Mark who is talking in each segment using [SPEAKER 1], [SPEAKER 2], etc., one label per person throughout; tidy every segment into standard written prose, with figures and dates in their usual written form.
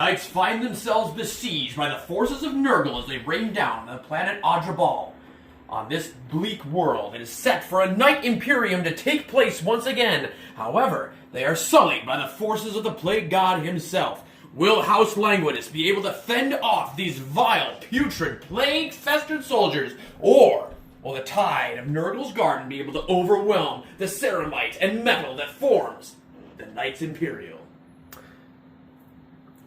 [SPEAKER 1] Knights find themselves besieged by the forces of Nurgle as they rain down on the planet Adrabal. On this bleak world, it is set for a Night Imperium to take place once again. However, they are sullied by the forces of the Plague God himself. Will House Languidus be able to fend off these vile, putrid, plague-festered soldiers? Or will the tide of Nurgle's garden be able to overwhelm the ceramite and metal that forms the Knights Imperial?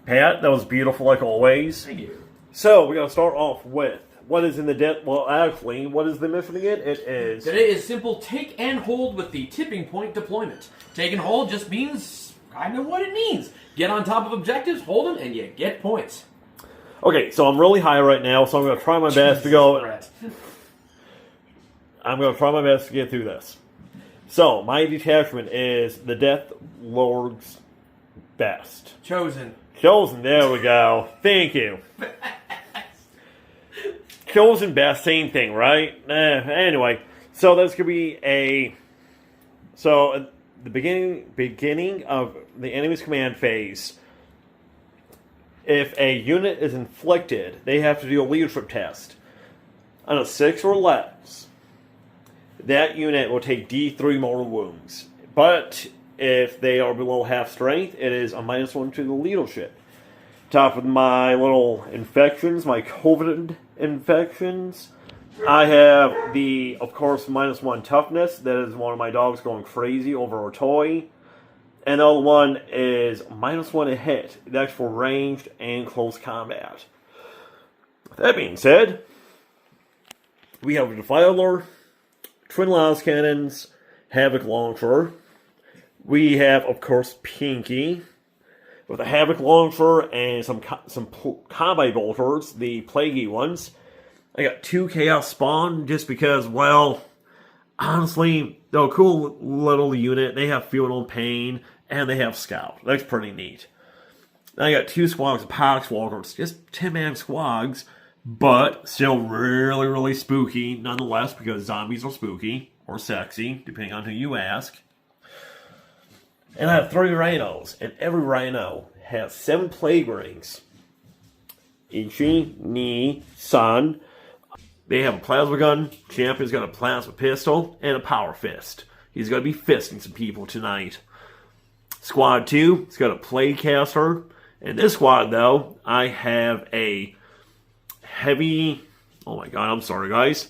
[SPEAKER 2] Pat, that was beautiful like always.
[SPEAKER 1] Thank you.
[SPEAKER 2] So, we're going to start off with what is in the debt. Well, actually, what is the mission again? It is...
[SPEAKER 1] Today is simple take and hold with the tipping point deployment. Take and hold just means kind of what it means. Get on top of objectives, hold them, and you get points.
[SPEAKER 2] Okay, so I'm really high right now, so I'm going to try my best to go... I'm going to try my best to get through this. So, my detachment is the Death Lord's best.
[SPEAKER 1] Chosen,
[SPEAKER 2] there we go. Thank you. Chosen best, same thing, right? Anyway, so that's going to be a... So, at the beginning of the enemy's command phase, if a unit is inflicted, they have to do a leadership test. On a 6 or less, that unit will take D3 mortal wounds. But if they are below half strength, it is a -1 to the leadership. Top of my little infections, my COVID infections, I have the, of course, -1 toughness. That is one of my dogs going crazy over a toy. And the other one is -1 a hit. That's for ranged and close combat. That being said, we have a Defiler, Twin Las Cannons, Havoc Launcher. We have, of course, Pinky with a Havoc Launcher and some Combi Bolters, the Plaguey ones. I got 2 Chaos Spawn just because, well, honestly, they're a cool little unit. They have Feel No Pain, and they have Scout. That's pretty neat. I got 2 squads of Poxwalkers, just 10-man squads, but still really, really spooky nonetheless, because zombies are spooky, or sexy, depending on who you ask. And I have 3 Rhinos, and every Rhino has 7 Plague Rings. Ichi, Ni, San. They have a plasma gun. Champion's got a plasma pistol and a power fist. He's going to be fisting some people tonight. Squad 2, it's got a plague caster. In this squad, though, I have a heavy... Oh my god, I'm sorry, guys.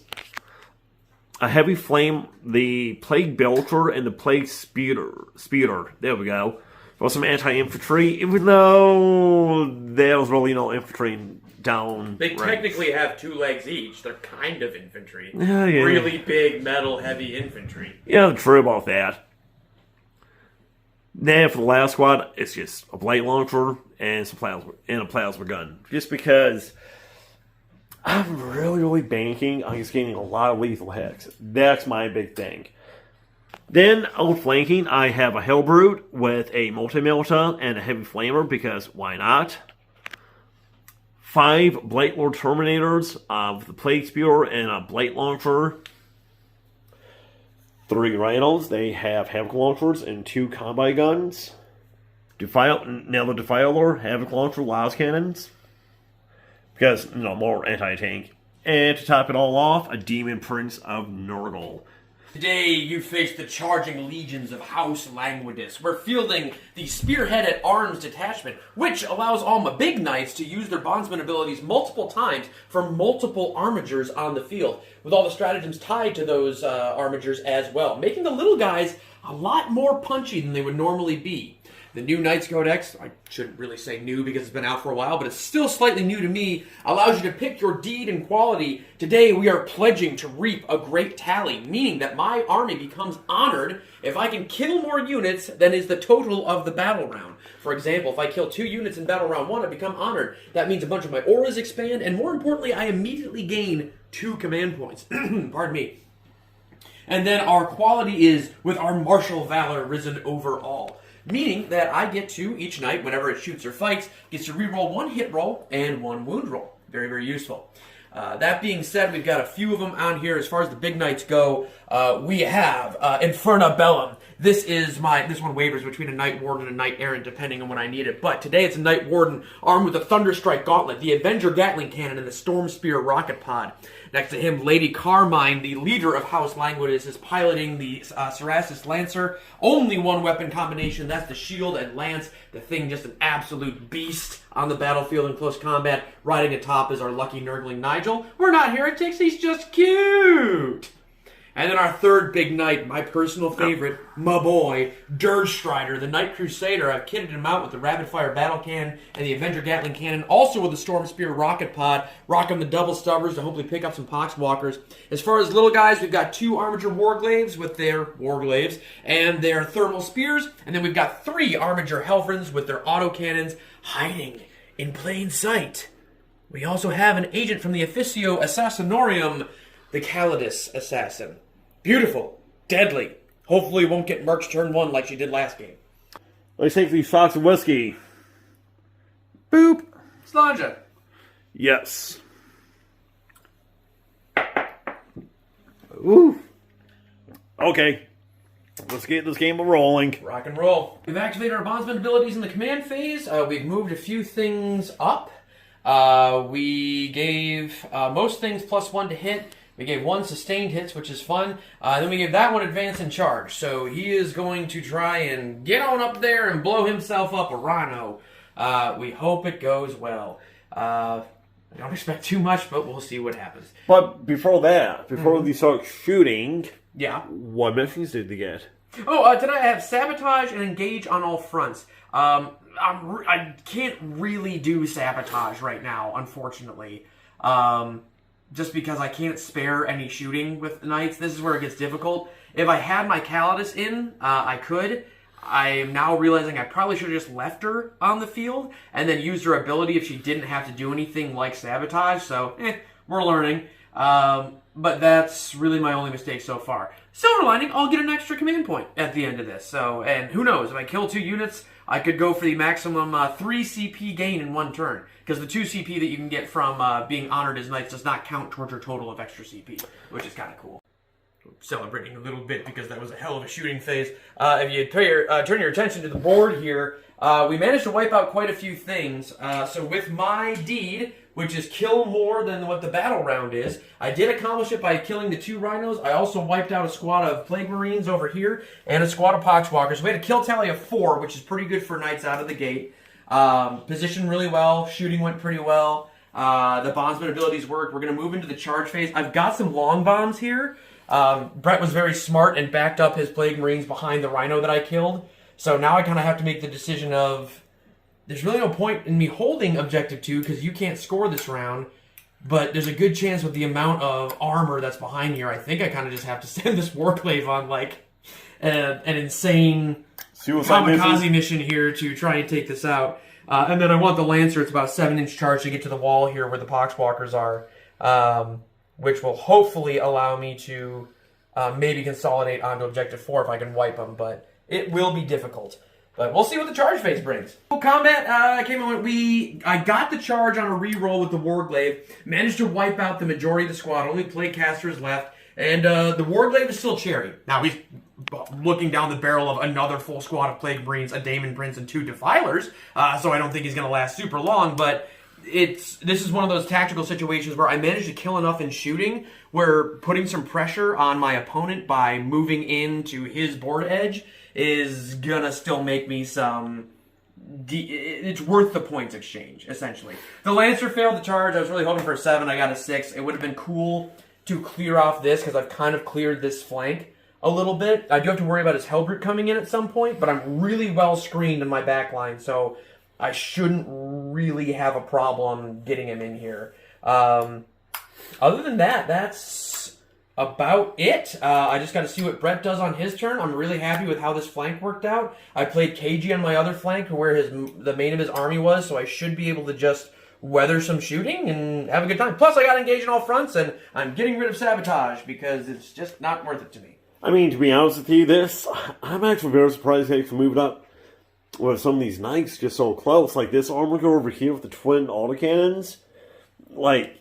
[SPEAKER 2] A heavy flame, the plague belcher, and the plague speeder. There we go. For some anti-infantry, even though there was really no infantry down.
[SPEAKER 1] They technically have 2 legs each. They're kind of infantry.
[SPEAKER 2] Yeah.
[SPEAKER 1] Really big, metal, heavy infantry.
[SPEAKER 2] Yeah, true about that. Then for the last squad, it's just a blade launcher and a plasma gun. Just because I'm really, really banking on just getting a lot of lethal hits. That's my big thing. Then, outflanking, I have a Hellbrute with a Multi-Melta and a Heavy Flamer, because why not? 5 Blight Lord Terminators with the Plague Spear and a Blight Launcher. 3 Rhinos, they have Havoc Launchers and 2 Combi Guns. Now the Defiler, Havoc Launcher, Las Cannons. Because, more anti-tank. And to top it all off, a Demon Prince of Nurgle.
[SPEAKER 1] Today, you face the charging legions of House Languidus. We're fielding the Spearheaded Arms Detachment, which allows all my big knights to use their bondsman abilities multiple times for multiple armigers on the field, with all the stratagems tied to those armigers as well, making the little guys a lot more punchy than they would normally be. The new Knights Codex, I shouldn't really say new because it's been out for a while, but it's still slightly new to me, allows you to pick your deed and quality. Today we are pledging to reap a great tally, meaning that my army becomes honored if I can kill more units than is the total of the battle round. For example, if I kill 2 units in battle round 1, I become honored. That means a bunch of my auras expand, and more importantly, I immediately gain 2 command points. Pardon me. And then our quality is with our martial valor risen over all. Meaning that I get to, each night, whenever it shoots or fights, gets to reroll 1 hit roll and 1 wound roll. Very, very useful. That being said, we've got a few of them on here. As far as the big knights go, we have Inferna Bellum, this one wavers between a Knight Warden and a Knight Errant depending on when I need it. But today it's a Knight Warden armed with a Thunderstrike Gauntlet, the Avenger Gatling Cannon, and the Storm Spear Rocket Pod. Next to him, Lady Carmine, the leader of House Languidus, is piloting the Cerasis Lancer. Only one weapon combination, that's the shield and lance. The thing just an absolute beast on the battlefield in close combat. Riding atop is our lucky Nurgling Nigel. We're not heretics, he's just cute! And then our third big knight, my personal favorite, my boy, Dirge Strider, the Knight Crusader. I've kitted him out with the Rapid Fire Battle Cannon and the Avenger Gatling Cannon, also with the Storm Spear Rocket Pod, rocking the double stubbers to hopefully pick up some Poxwalkers. As far as little guys, we've got 2 Armiger Warglaives with their Warglaives and their Thermal Spears, and then we've got 3 Armiger Helfrins with their autocannons hiding in plain sight. We also have an agent from the Officio Assassinorium, the Calidus Assassin. Beautiful. Deadly. Hopefully won't get merch turn 1 like she did last game.
[SPEAKER 2] Let's take the shots of whiskey. Boop.
[SPEAKER 1] Slanja.
[SPEAKER 2] Yes. Ooh. Okay. Let's get this game rolling.
[SPEAKER 1] Rock and roll. We've activated our bondsman abilities in the command phase. We've moved a few things up. We gave most things +1 to hit. We gave 1 sustained hits, which is fun. Then we gave that one advance and charge. So he is going to try and get on up there and blow himself up a rhino. We hope it goes well. I don't expect too much, but we'll see what happens.
[SPEAKER 2] But before that, before we start shooting,
[SPEAKER 1] yeah,
[SPEAKER 2] what missions did they get?
[SPEAKER 1] Oh, today I have Sabotage and Engage on all fronts. I can't really do Sabotage right now, unfortunately. Just because I can't spare any shooting with Knights. This is where it gets difficult. If I had my Calidus in, I could. I am now realizing I probably should have just left her on the field and then used her ability if she didn't have to do anything like Sabotage. So, we're learning. But that's really my only mistake so far. Silver lining, I'll get an extra command point at the end of this. So, and who knows, if I kill 2 units, I could go for the maximum 3 CP gain in 1 turn. Because the 2 CP that you can get from being honored as knights does not count towards your total of extra CP, which is kind of cool. Celebrating a little bit because that was a hell of a shooting phase. If you turn your attention to the board here, we managed to wipe out quite a few things. So with my deed, which is kill more than what the battle round is, I did accomplish it by killing the 2 rhinos. I also wiped out a squad of Plague Marines over here and a squad of Poxwalkers. So we had a kill tally of 4, which is pretty good for knights out of the gate. Positioned really well. Shooting went pretty well. The bondsman abilities worked. We're going to move into the charge phase. I've got some long bombs here. Brett was very smart and backed up his Plague Marines behind the rhino that I killed. So now I kind of have to make the decision of, there's really no point in me holding Objective 2 because you can't score this round. But there's a good chance with the amount of armor that's behind here, I think I kind of just have to send this Warclave on like an insane kamikaze mission here to try and take this out. And then I want the Lancer. It's about a 7-inch charge to get to the wall here where the Poxwalkers are, which will hopefully allow me to maybe consolidate onto Objective 4 if I can wipe them. But it will be difficult. But we'll see what the charge phase brings. Combat came in. I got the charge on a reroll with the Warglaive. Managed to wipe out the majority of the squad. Only Plague Casters left. And the Warglaive is still cherry. Now he's looking down the barrel of another full squad of Plague Marines, a Daemon Prince, and 2 Defilers. So I don't think he's going to last super long. But this is one of those tactical situations where I managed to kill enough in shooting where putting some pressure on my opponent by moving into his board edge is gonna still make me some... it's worth the points exchange, essentially. The Lancer failed the charge. I was really hoping for a 7. I got a 6. It would have been cool to clear off this because I've kind of cleared this flank a little bit. I do have to worry about his Hellbrute coming in at some point, but I'm really well screened in my back line, so I shouldn't really have a problem getting him in here. Other than that, that's about it. I just got to see what Brett does on his turn. I'm really happy with how this flank worked out. I played KG on my other flank where the main of his army was, so I should be able to just weather some shooting and have a good time. Plus, I got engaged on all fronts, and I'm getting rid of Sabotage because it's just not worth it to me.
[SPEAKER 2] I mean, to be honest with you, I'm actually very surprised they can move it up with some of these knights just so close. Like this armor over here with the twin autocannons. Like,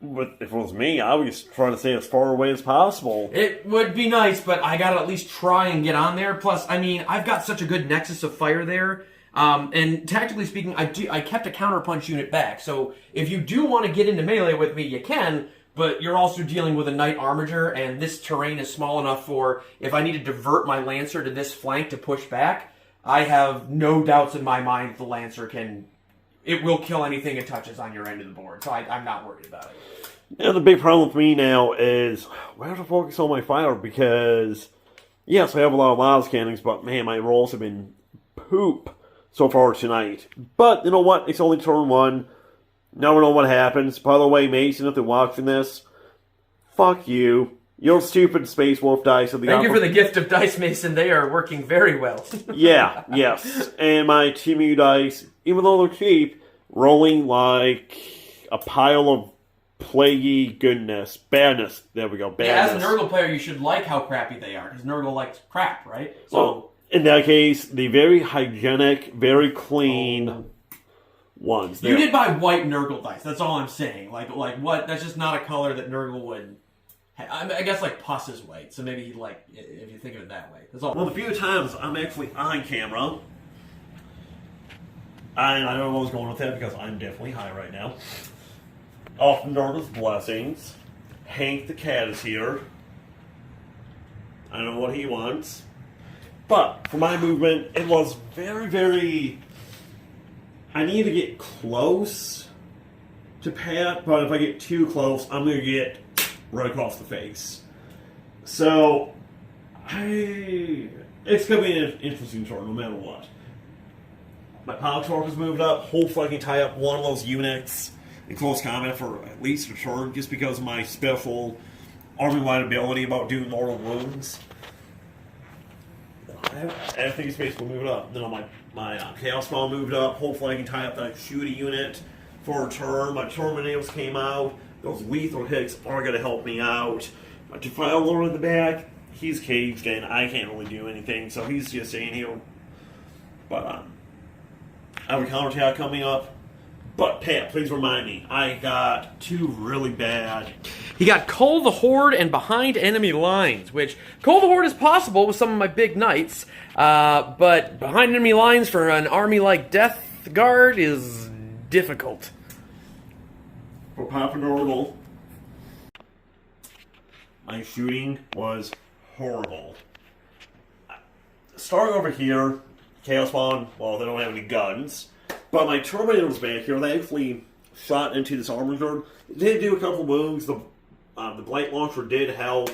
[SPEAKER 2] But if it was me, I was trying to stay as far away as possible.
[SPEAKER 1] It would be nice, but I gotta at least try and get on there. Plus, I mean, I've got such a good nexus of fire there. And tactically speaking, I kept a counterpunch unit back. So if you do want to get into melee with me, you can. But you're also dealing with a knight armiger, and this terrain is small enough for if I need to divert my lancer to this flank to push back, I have no doubts in my mind the lancer it will kill anything it touches on your end of the board. So I'm not worried about it.
[SPEAKER 2] And the big problem with me now is where to focus on my fire, because yes, I have a lot of las cannons, but man, my rolls have been poop so far tonight. But you know what? It's only turn 1. Never know what happens. By the way, Mason, if they're watching this, fuck you. Your stupid Space Wolf dice of the
[SPEAKER 1] Thank you for the gift of dice, Mason. They are working very well.
[SPEAKER 2] Yeah, yes. And my TMU dice, even though they're cheap, rolling like a pile of plaguey goodness. Badness. There we go. Badness.
[SPEAKER 1] Yeah, as a Nurgle player, you should like how crappy they are, because Nurgle likes crap, right? So,
[SPEAKER 2] well, in that case, the very hygienic, very clean ones.
[SPEAKER 1] You did buy white Nurgle dice. That's all I'm saying. Like what? That's just not a color that Nurgle would. I guess like pus is white, so maybe like if you think of it that way. That's all.
[SPEAKER 2] Well, the few times I'm actually on camera, and I don't know what's going with that because I'm definitely high right now. Off Nurgle's blessings, Hank the cat is here. I don't know what he wants, but for my movement, it was very, very. I need to get close to Pat, but if I get too close, I'm going to get right across the face. So, it's going to be an interesting turn no matter what. My power torque has moved up. Hopefully I can tie up one of those units in close combat for at least a turn, just because of my special army-wide ability about doing mortal wounds. I think it's basically moved up. Then on my Chaos Ball moved up. Hopefully I can tie up that shooty unit for a turn. My Terminators came out. Those lethal hits are going to help me out. My Defiler in the back, he's caged in. I can't really do anything, so he's just staying here. But I have a counterattack coming up. But Pat, please remind me, I got 2 really bad.
[SPEAKER 1] He got Cull the Horde and Behind Enemy Lines, which Cull the Horde is possible with some of my big knights, but Behind Enemy Lines for an army like Death Guard is difficult.
[SPEAKER 2] For Papa Nurgle, my shooting was horrible. Starting over here, Chaos Spawn, well, they don't have any guns. But my Terminators back here, they actually shot into this armor guard. It did do a couple wounds. The Blight Launcher did help.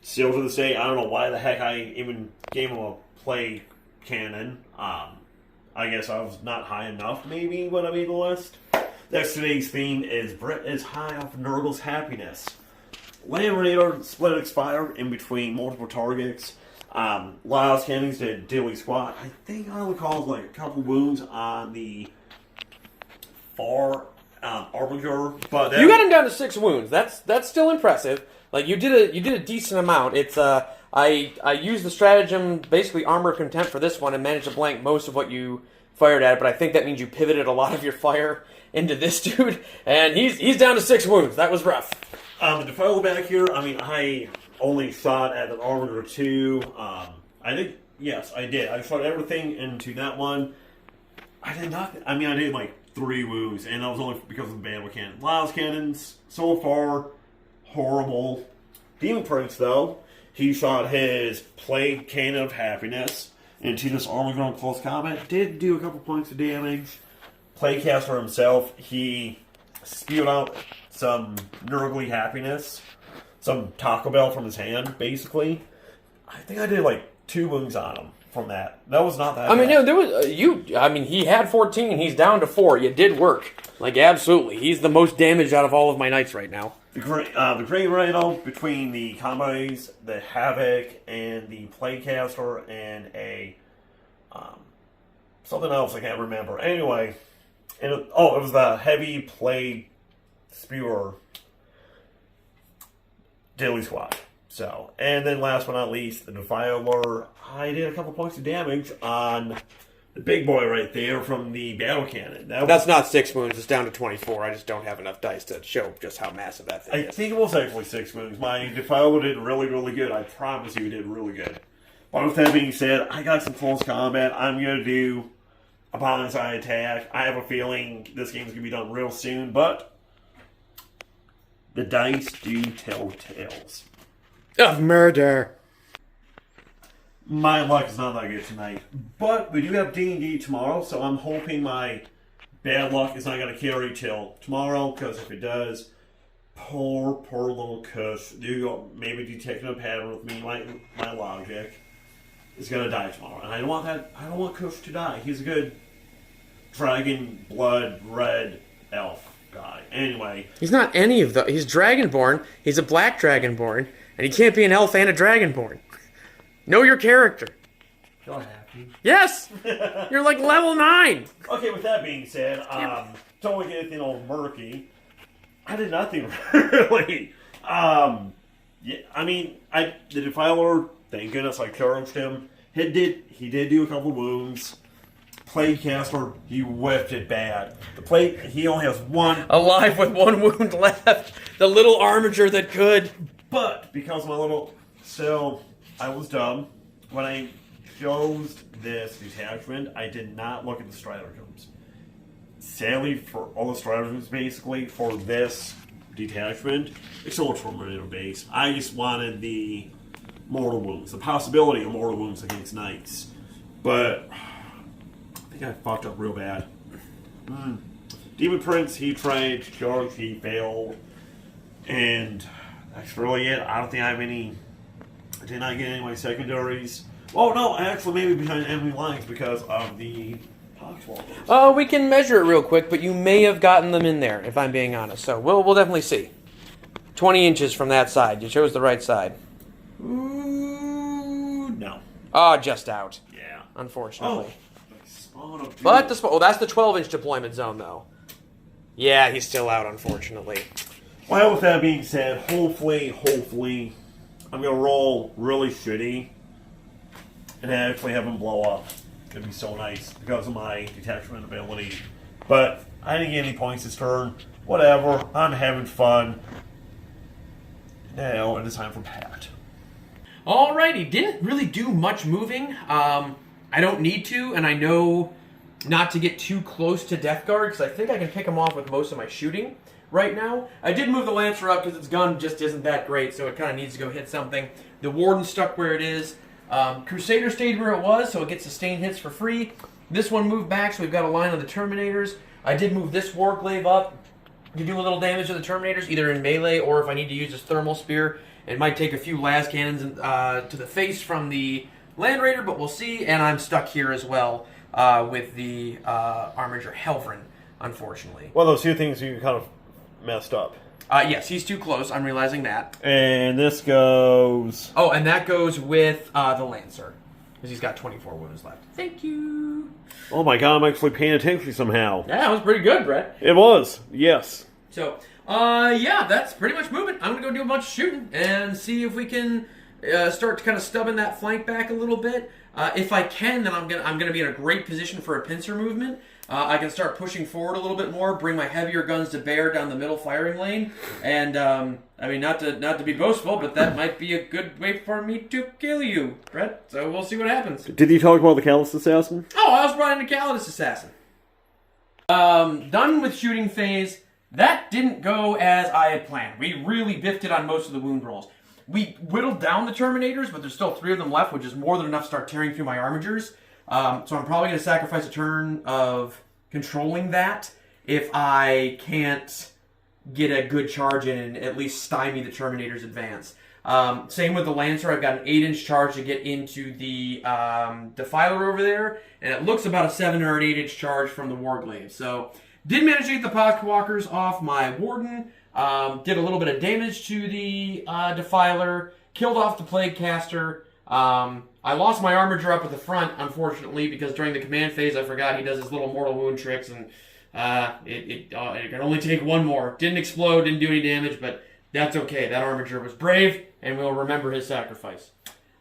[SPEAKER 2] Still to this day, I don't know why the heck I even gave him a play cannon. I guess I was not high enough, maybe, when I made the list. Next today's theme is Brett is high off Nurgle's happiness. Laminator split expire in between multiple targets. Lyle's cannons did dilly squat. I think I only caused like a couple wounds on the far armiger, but
[SPEAKER 1] you got him down to 6 wounds. That's still impressive. Like you did a decent amount. It's I used the stratagem basically armor contempt for this one and managed to blank most of what you fired at. But I think that means you pivoted a lot of your fire into this dude, and he's down to 6 wounds. That was rough.
[SPEAKER 2] The Defiler back here. I mean, I only shot at an armor or 2. I think, yes, I did. I shot everything into that one. I did not, I mean, I did like 3 wounds, and that was only because of the bad with cannon. Lyle's cannons, so far, horrible. Demon Prince, though, he shot his Plague Cannon of Happiness into this armor gun close combat. Did do a couple points of damage. Playcaster himself, he spewed out some Nurgle happiness. Some Taco Bell from his hand, basically. I think I did like 2 wounds on him from that. That was not that bad.
[SPEAKER 1] I mean, no, there was he had 14, he's down to 4. You did work. Like, absolutely. He's the most damaged out of all of my knights right now.
[SPEAKER 2] The Great Rhino between the combos, the Havoc, and the Playcaster, and a something else I can't remember. Anyway, it was the Heavy Plague Spewer Daily Squad. So, and then last but not least, the Defiler. I did a couple points of damage on the the big boy right there from the battle cannon.
[SPEAKER 1] That's not 6 wounds. It's down to 24. I just don't have enough dice to show just how massive that thing is.
[SPEAKER 2] I think it was actually 6 wounds. My Defiler did really, really good. I promise you, he did really good. But with that being said, I got some close combat. I'm going to do a bonsai attack. I have a feeling this game's going to be done real soon, but the dice do tell tales.
[SPEAKER 1] Of murder.
[SPEAKER 2] My luck is not that good tonight. But we do have D&D tomorrow, so I'm hoping my bad luck is not going to carry till tomorrow, because if it does, poor little cuss, maybe detecting a pattern with me, my logic, is going to die tomorrow. And I don't want that. I don't want Cuss to die. He's a good dragon blood red elf guy. Anyway.
[SPEAKER 1] He's not any of the. He's dragonborn. He's a black dragonborn. And he can't be an elf and a dragonborn. Know your character.
[SPEAKER 2] You're happy.
[SPEAKER 1] Yes! You're like level 9!
[SPEAKER 2] Okay, with that being said, don't get anything all murky. I did nothing really. Yeah, I mean, the Defiler, thank goodness I charged him. He did do a couple wounds. Plague Caster, he whiffed it bad. He only has one.
[SPEAKER 1] Alive with 1 wound left. The little armature that could.
[SPEAKER 2] But, because my little... So, I was dumb. When I chose this detachment, I did not look at the stratagems. Sadly, for all the stratagems, basically, for this detachment, it's so much more base. I just wanted the mortal wounds, the possibility of mortal wounds against knights. But I think I fucked up real bad. Demon Prince, he tried to charge, he failed. And that's really it. I don't think I have any... I did not get any of my secondaries. Oh, no, actually, maybe behind enemy lines because of the poxwalkers.
[SPEAKER 1] Oh, we can measure it real quick, but you may have gotten them in there, if I'm being honest. So we'll definitely see. 20 inches from that side. You chose the right side.
[SPEAKER 2] Ooh, no.
[SPEAKER 1] Oh, just out.
[SPEAKER 2] Yeah.
[SPEAKER 1] Unfortunately.
[SPEAKER 2] Oh,
[SPEAKER 1] but that's the 12-inch deployment zone, though. Yeah, he's still out, unfortunately.
[SPEAKER 2] Well, with that being said, hopefully, I'm going to roll really shitty and actually have him blow up. It's going to be so nice because of my detachment ability. But I didn't get any points this turn. Whatever. I'm having fun. Now it is time for Pat.
[SPEAKER 1] Alrighty, didn't really do much moving. I don't need to, and I know not to get too close to Death Guard because I think I can pick him off with most of my shooting right now. I did move the Lancer up because its gun just isn't that great, so it kind of needs to go hit something. The Warden stuck where it is. Crusader stayed where it was, so it gets sustained hits for free. This one moved back, so we've got a line on the Terminators. I did move this Warglaive up to do a little damage to the Terminators, either in melee or if I need to use this Thermal Spear. It might take a few las cannons to the face from the Land Raider, but we'll see. And I'm stuck here as well with the Armiger Helvrin, unfortunately.
[SPEAKER 2] Well, those two things you kind of messed up.
[SPEAKER 1] Yes, he's too close. I'm realizing that.
[SPEAKER 2] And this goes...
[SPEAKER 1] Oh, and that goes with the Lancer. Because he's got 24 wounds left. Thank you.
[SPEAKER 2] Oh my god, I'm actually paying attention somehow.
[SPEAKER 1] Yeah, that was pretty good, Brett.
[SPEAKER 2] It was, yes.
[SPEAKER 1] So, yeah, that's pretty much moving. I'm going to go do a bunch of shooting and see if we can start to kind of stubbing that flank back a little bit. If I can, then I'm gonna be in a great position for a pincer movement. I can start pushing forward a little bit more, bring my heavier guns to bear down the middle firing lane, and I mean, not to be boastful, but that might be a good way for me to kill you, Brett. So we'll see what happens.
[SPEAKER 2] Did you talk about the Callous Assassin?
[SPEAKER 1] Oh, I was brought into Callous Assassin. Done with shooting phase. That didn't go as I had planned. We really biffed it on most of the wound rolls. We whittled down the Terminators, but there's still 3 of them left, which is more than enough to start tearing through my armigers. So I'm probably going to sacrifice a turn of controlling that if I can't get a good charge in and at least stymie the Terminator's advance. Same with the Lancer. I've got an 8-inch charge to get into the Defiler over there, and it looks about a 7 or an 8-inch charge from the Warglaive. So did manage to get the Poxwalkers off my Warden. Did a little bit of damage to the Defiler. Killed off the Plague Caster. I lost my Armiger up at the front, unfortunately, because during the command phase I forgot he does his little mortal wound tricks, and it can only take 1 more. Didn't explode, didn't do any damage, but that's okay. That Armiger was brave, and we'll remember his sacrifice.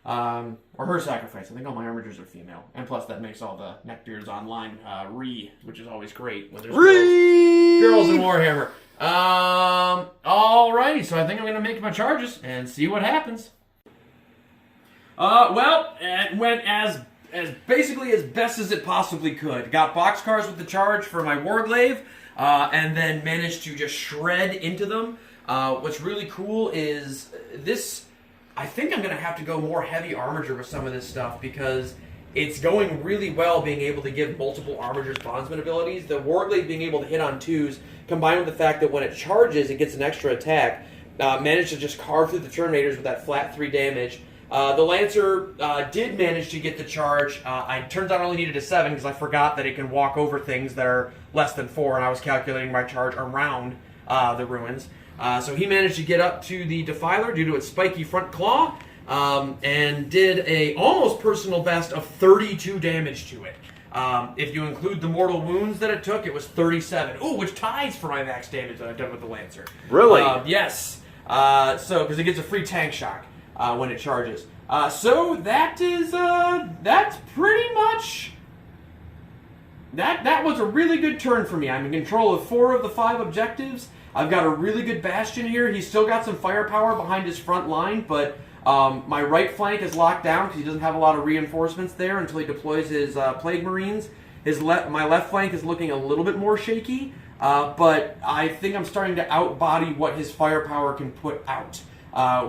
[SPEAKER 1] Or her sacrifice. I think all my armigers are female. And plus that makes all the neckbeards online which is always great when there's girls in Warhammer. Alrighty, so I think I'm going to make my charges and see what happens. Well, it went as basically as best as it possibly could. Got boxcars with the charge for my Warglaive, and then managed to just shred into them. What's really cool is this. I think I'm going to have to go more heavy armature with some of this stuff because it's going really well being able to give multiple armatures bondsman abilities. The Warglaive being able to hit on 2s, combined with the fact that when it charges, it gets an extra attack, managed to just carve through the Terminators with that flat 3 damage. The Lancer did manage to get the charge. Turns out I only needed a 7 because I forgot that it can walk over things that are less than 4, and I was calculating my charge around the ruins. So he managed to get up to the Defiler due to its spiky front claw, and did a almost personal best of 32 damage to it. If you include the mortal wounds that it took, it was 37. Ooh, which ties for my max damage that I've done with the Lancer.
[SPEAKER 2] Really?
[SPEAKER 1] Yes. Because it gets a free tank shock when it charges. So that is, that's pretty much... That was a really good turn for me. I'm in control of 4 of the 5 objectives. I've got a really good bastion here. He's still got some firepower behind his front line, but my right flank is locked down because he doesn't have a lot of reinforcements there until he deploys his Plague Marines. My left flank is looking a little bit more shaky, but I think I'm starting to outbody what his firepower can put out,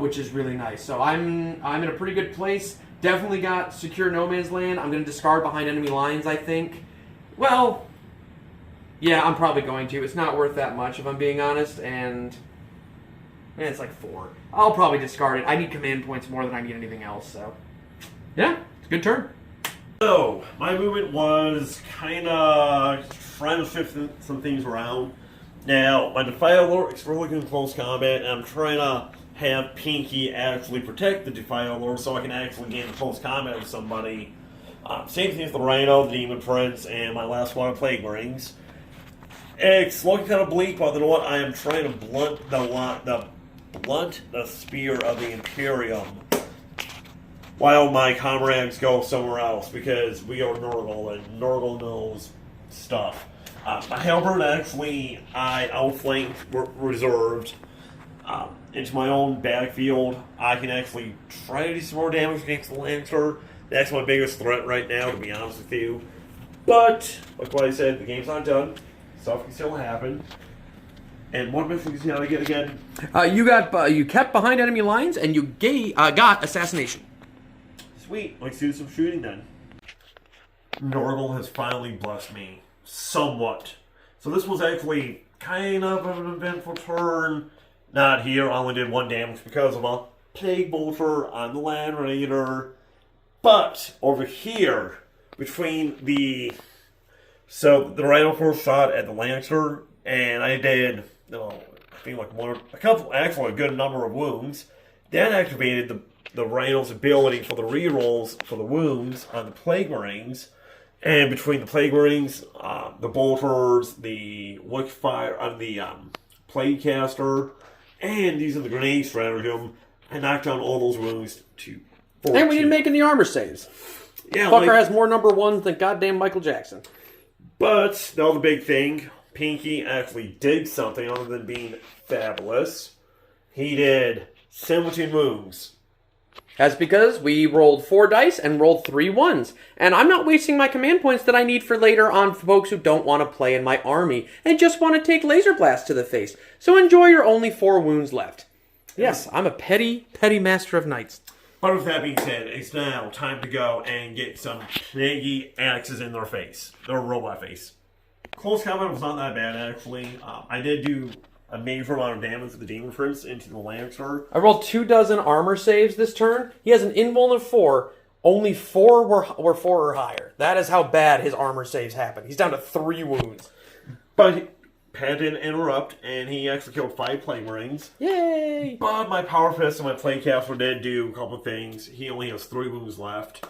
[SPEAKER 1] which is really nice. So I'm in a pretty good place. Definitely got secure no man's land. I'm going to discard behind enemy lines, I think. Well, yeah, I'm probably going to. It's not worth that much, if I'm being honest, and it's like 4. I'll probably discard it. I need command points more than I need anything else, so yeah, it's a good turn.
[SPEAKER 2] So, my movement was kind of trying to shift some things around. Now, my Defiler is really good in close combat, and I'm trying to have Pinky actually protect the Defiler so I can actually gain close combat with somebody. Same thing with the Rhino, the Demon Prince, and my last one of Plague Marines. It's looking kind of bleak, but you know what? I am trying to blunt the spear of the Imperium while my comrades go somewhere else, because we are Nurgle, and Nurgle knows stuff. My Halberd, actually, I outflanked reserved into my own backfield. I can actually try to do some more damage against the Lancer. That's my biggest threat right now, to be honest with you. But, like what I said, the game's not done. Stuff can still happen. And what mission did I get again?
[SPEAKER 1] You kept behind enemy lines, and you got assassination.
[SPEAKER 2] Sweet. Let's do some shooting then. Nurgle has finally blessed me. Somewhat. So this was actually kind of an eventful turn. Not here. I only did 1 damage because of a Plague Bolter on the Land Raider. But over here, between the... So the Rhino first shot at the Lancer, and I did, I think like a good number of wounds. That activated the Rhino's ability for the rerolls for the wounds on the Plague Marines. And between the Plague Marines, the Bolters, the Wickfire, the Plague Caster, and using the grenade stratagem, I knocked down all those wounds to 14.
[SPEAKER 1] And we didn't make any armor saves.
[SPEAKER 2] Yeah,
[SPEAKER 1] Fucker has more number 1s than goddamn Michael Jackson.
[SPEAKER 2] But, that was the big thing. Pinky actually did something other than being fabulous. He did 17 wounds.
[SPEAKER 1] That's because we rolled 4 dice and rolled 3 1s. And I'm not wasting my command points that I need for later on folks who don't want to play in my army and just want to take laser blasts to the face. So enjoy your only 4 wounds left. Yes, I'm a petty, petty master of knights.
[SPEAKER 2] But with that being said, it's now time to go and get some plaguey axes in their face. Their robot face. Close combat was not that bad, actually. I did do a major amount of damage with the Demon Prince into the Lancer.
[SPEAKER 1] I rolled 24 armor saves this turn. He has an invuln of 4. Only 4 were 4 or higher. That is how bad his armor saves happen. He's down to 3 wounds.
[SPEAKER 2] But Pat didn't interrupt, and he actually killed 5 Plague Marines.
[SPEAKER 1] Yay!
[SPEAKER 2] But my Power Fist and my Plague Caster did do a couple of things. He only has 3 wounds left.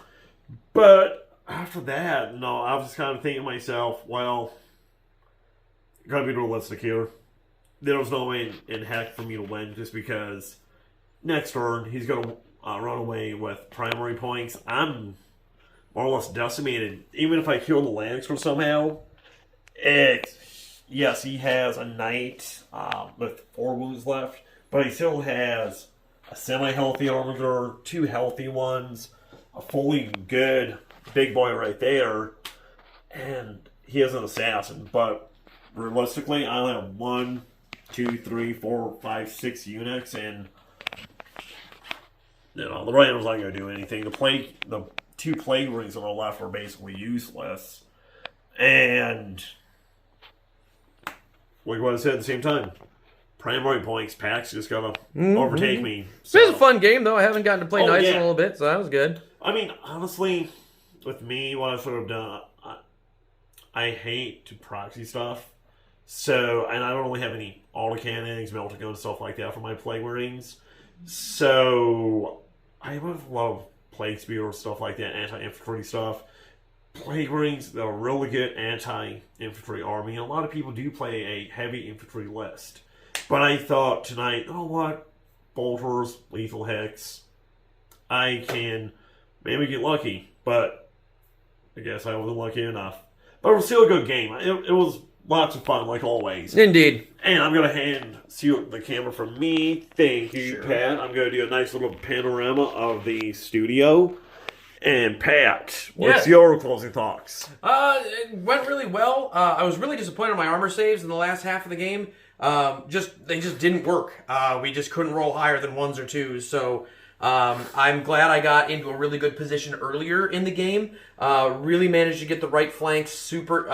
[SPEAKER 2] But after that, no, I was just kind of thinking to myself, well, gotta be realistic here. There was no way in heck for me to win, just because next turn he's gonna run away with primary points. I'm more or less decimated. Even if I kill the Lannister somehow, yes, he has a knight with 4 wounds left, but he still has a semi-healthy armor, 2 healthy ones, a fully good big boy right there, and he has an assassin. But realistically, I only have 1, 2, 3, 4, 5, 6 eunuchs, and the randoms aren't going to do anything. The 2 plague rings that are left are basically useless, and like what I said at the same time, primary points packs just gotta overtake me.
[SPEAKER 1] So. It was a fun game, though. I haven't gotten to play Knights in a little bit, so that was good.
[SPEAKER 2] I mean, honestly, with me, what I've sort of done, I hate to proxy stuff. So, and I don't really have any autocannons, melta guns, stuff like that for my plague rings. So, I have a lot of plague spear stuff like that, anti-infantry stuff. Plague rings, they're a really good anti-infantry army. A lot of people do play a heavy infantry list. But I thought tonight, oh what? Bolters, lethal hex. I can maybe get lucky, but I guess I wasn't lucky enough. But it was still a good game. It was lots of fun, like always.
[SPEAKER 1] Indeed.
[SPEAKER 2] And I'm going to hand the camera from me. Thank you, Pat. I'm going to do a nice little panorama of the studio. And Pat, what's your closing thoughts?
[SPEAKER 1] It went really well. I was really disappointed in my armor saves in the last half of the game. They just didn't work. We just couldn't roll higher than 1s or 2s. So I'm glad I got into a really good position earlier in the game. Really managed to get the right flanks super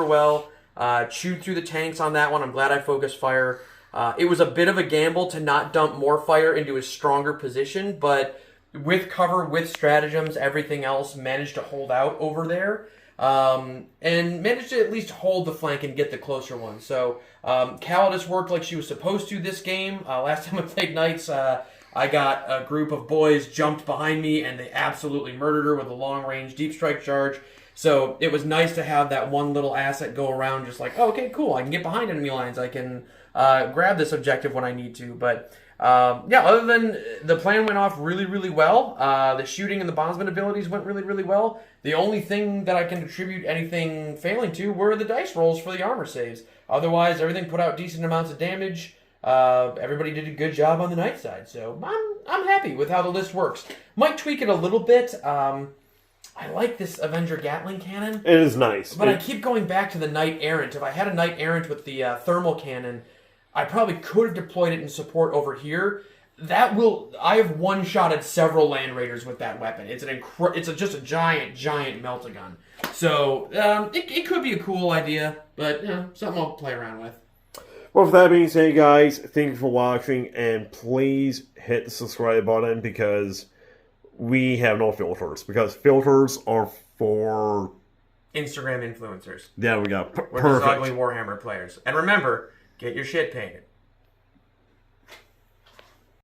[SPEAKER 1] well. Chewed through the tanks on that one. I'm glad I focused fire. It was a bit of a gamble to not dump more fire into a stronger position, but with cover, with stratagems, everything else managed to hold out over there. And managed to at least hold the flank and get the closer one. So Calidus worked like she was supposed to this game. Last time I played Knights, I got a group of boys jumped behind me, and they absolutely murdered her with a long-range deep strike charge. So it was nice to have that one little asset go around just like, oh, okay, cool, I can get behind enemy lines. I can grab this objective when I need to. But other than the plan went off really, really well. The shooting and the bondsman abilities went really, really well. The only thing that I can attribute anything failing to were the dice rolls for the armor saves. Otherwise, everything put out decent amounts of damage. Everybody did a good job on the knight side. So I'm happy with how the list works. Might tweak it a little bit. I like this Avenger Gatling cannon.
[SPEAKER 2] It is nice.
[SPEAKER 1] But I keep going back to the Knight Errant. If I had a Knight Errant with the thermal cannon, I probably could have deployed it in support over here. I have one-shotted several Land Raiders with that weapon. It's just a giant melta gun. So it could be a cool idea, but something I'll play around with.
[SPEAKER 2] Well, with that being said, guys, thank you for watching, and please hit the subscribe button because we have no filters. Because filters are for
[SPEAKER 1] Instagram influencers.
[SPEAKER 2] There we go.
[SPEAKER 1] We're just ugly Warhammer players. And remember, get your shit painted.